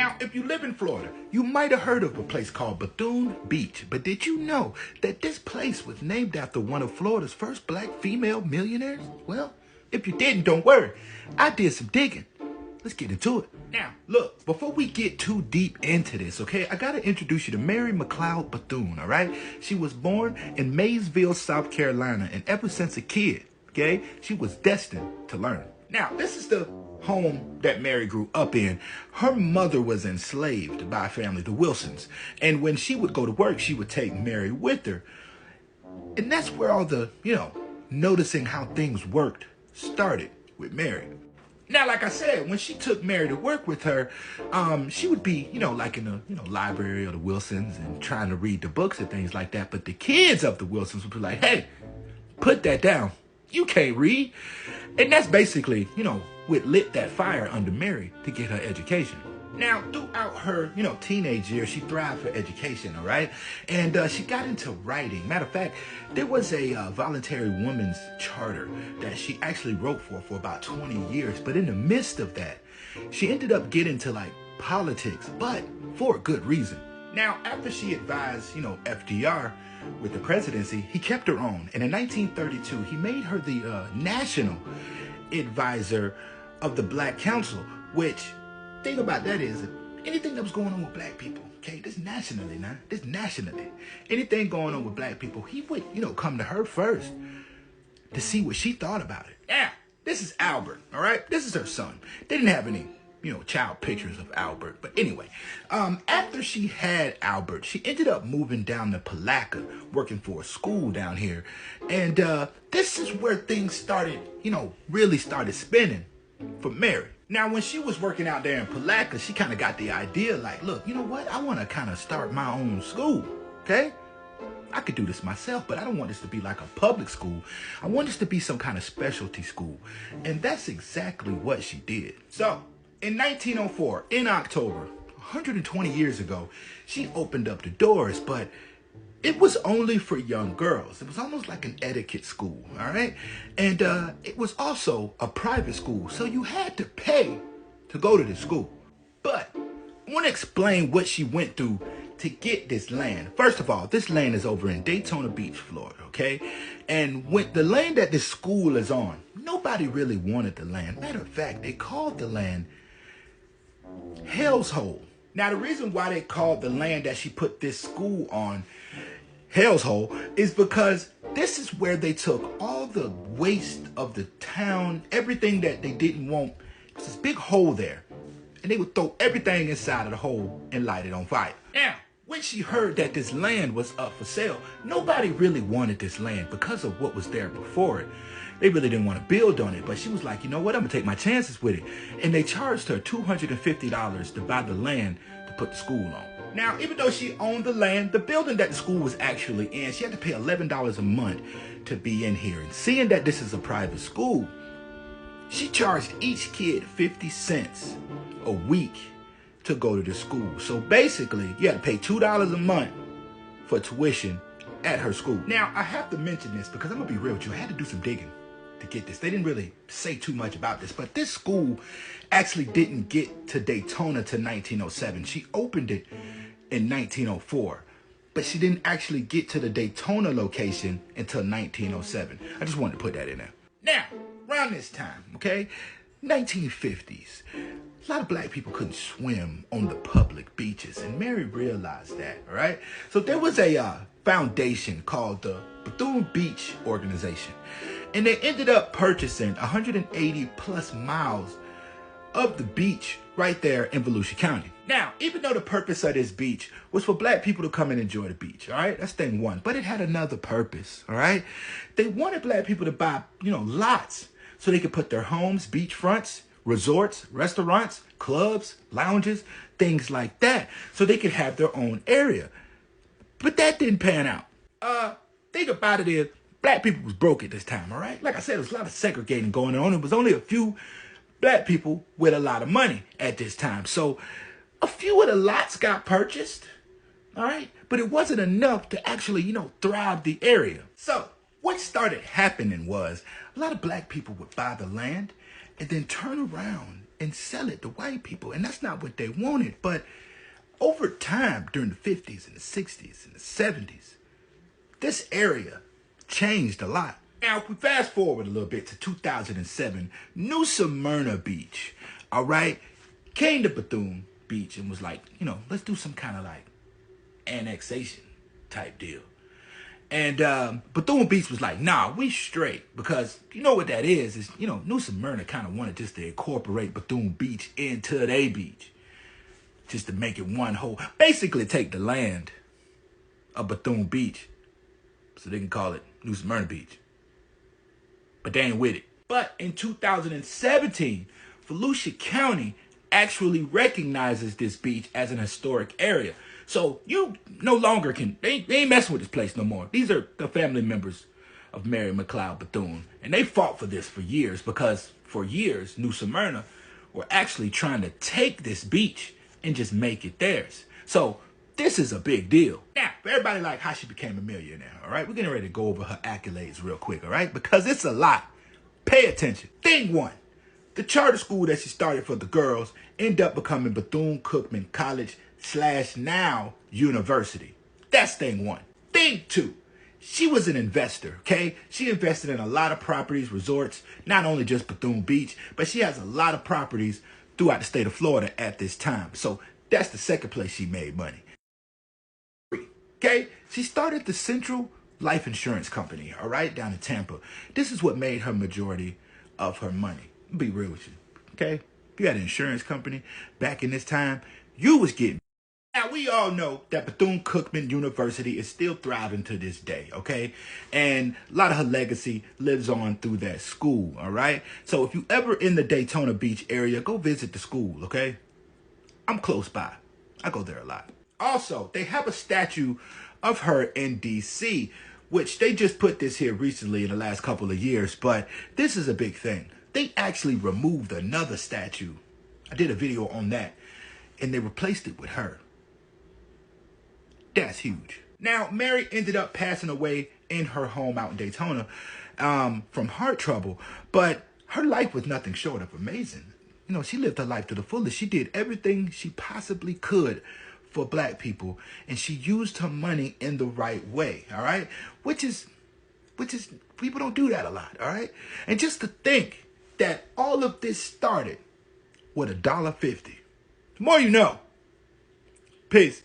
Now, if you live in Florida, you might have heard of a place called Bethune Beach. But did you know that this place was named after one of Florida's first black female millionaires? Well, if you didn't, don't worry. I did some digging. Let's get into it. Now, look, before we get too deep into this, okay, I gotta introduce you to Mary McLeod Bethune, all right? She was born in Maysville, South Carolina, and ever since a kid, okay, she was destined to learn. Now, this is the home that Mary grew up in. Her mother was enslaved by a family, the Wilsons, and when she would go to work, she would take Mary with her. And that's where all the, noticing how things worked started with Mary. Now, like I said, when she took Mary to work with her, she would be, like in the, library of the Wilsons and trying to read the books and things like that. But the kids of the Wilsons would be like, hey, put that down. You can't read. And that's basically, what lit that fire under Mary to get her education. Now, throughout her, teenage years, she thrived for education, all right? And she got into writing. Matter of fact, there was a voluntary women's charter that she actually wrote for about 20 years. But in the midst of that, she ended up getting to, politics, but for a good reason. Now, after she advised, FDR with the presidency, he kept her on. And in 1932, he made her the national advisor of the Black Council, which... thing about that is, anything that was going on with black people, okay, this nationally, anything going on with black people, he would, come to her first to see what she thought about it. Yeah, this is Albert, all right? This is her son. They didn't have any, child pictures of Albert. But anyway, after she had Albert, she ended up moving down to Palatka, working for a school down here. And this is where things started, really started spinning for Mary. Now, when she was working out there in Palatka, she kind of got the idea like, look, you know what? I want to kind of start my own school, okay? I could do this myself, but I don't want this to be like a public school. I want this to be some kind of specialty school. And that's exactly what she did. So, in 1904, in October, 120 years ago, she opened up the doors, but it was only for young girls. It was almost like an etiquette school, all right? And it was also a private school, so you had to pay to go to the school. But I want to explain what she went through to get this land. First of all, this land is over in Daytona Beach, Florida, okay? And when the land that this school is on, nobody really wanted the land. Matter of fact, they called the land Hell's Hole. Now, the reason why they called the land that she put this school on Hell's Hole is because this is where they took all the waste of the town, everything that they didn't want. It's this big hole there. And they would throw everything inside of the hole and light it on fire. Now, when she heard that this land was up for sale, nobody really wanted this land because of what was there before it. They really didn't want to build on it, but she was like, you know what, I'm going to take my chances with it. And they charged her $250 to buy the land to put the school on. Now, even though she owned the land, the building that the school was actually in, she had to pay $11 a month to be in here. And seeing that this is a private school, she charged each kid 50 cents a week to go to the school. So basically, you had to pay $2 a month for tuition at her school. Now, I have to mention this because I'm going to be real with you. I had to do some digging to get this. They didn't really say too much about this, but this school actually didn't get to Daytona to 1907. She opened it in 1904, but she didn't actually get to the Daytona location until 1907. I just wanted to put that in there. Now, around this time, okay, 1950s, a lot of black people couldn't swim on the public beaches, and Mary realized that, all right? So there was a foundation called the Bethune Beach Organization, and they ended up purchasing 180 plus miles of the beach right there in Volusia County. Now, even though the purpose of this beach was for black people to come and enjoy the beach, all right? That's thing one. But it had another purpose, all right? They wanted black people to buy, lots so they could put their homes, beachfronts, resorts, restaurants, clubs, lounges, things like that, so they could have their own area. But that didn't pan out. Thing about it is, black people was broke at this time, all right? Like I said, there was a lot of segregating going on. It was only a few black people with a lot of money at this time. So a few of the lots got purchased, all right? But it wasn't enough to actually, thrive the area. So what started happening was a lot of black people would buy the land and then turn around and sell it to white people. And that's not what they wanted. But over time, during the 50s and the 60s and the 70s, this area changed a lot. Now, if we fast forward a little bit to 2007, New Smyrna Beach, all right, came to Bethune Beach and was like, let's do some kind of like annexation type deal. And Bethune Beach was like, nah, we straight. Because you know what that is New Smyrna kind of wanted just to incorporate Bethune Beach into their beach. Just to make it one whole. Basically take the land of Bethune Beach so they can call it New Smyrna Beach. But they ain't with it. But in 2017, Volusia County actually recognizes this beach as an historic area. So you no longer can, they ain't messing with this place no more. These are the family members of Mary McLeod Bethune. And they fought for this for years because for years, New Smyrna were actually trying to take this beach and just make it theirs. So this is a big deal. Now, for everybody like how she became a millionaire, all right? We're getting ready to go over her accolades real quick, all right? Because it's a lot. Pay attention. Thing one, the charter school that she started for the girls ended up becoming Bethune-Cookman College / now University. That's thing one. Thing two, she was an investor, okay? She invested in a lot of properties, resorts, not only just Bethune Beach, but she has a lot of properties throughout the state of Florida at this time. So that's the second place she made money. Okay, she started the Central Life Insurance Company, all right, down in Tampa. This is what made her majority of her money. I'll be real with you, okay? If you had an insurance company back in this time, you was getting. Now, we all know that Bethune-Cookman University is still thriving to this day, okay? And a lot of her legacy lives on through that school, all right? So if you ever in the Daytona Beach area, go visit the school, okay? I'm close by. I go there a lot. Also, they have a statue of her in D.C., which they just put this here recently in the last couple of years, but this is a big thing. They actually removed another statue. I did a video on that, and they replaced it with her. That's huge. Now, Mary ended up passing away in her home out in Daytona from heart trouble, but her life was nothing short of amazing. She lived her life to the fullest. She did everything she possibly could for black people, and she used her money in the right way, all right? Which is, people don't do that a lot, all right? And just to think that all of this started with $1.50. The more you know. Peace.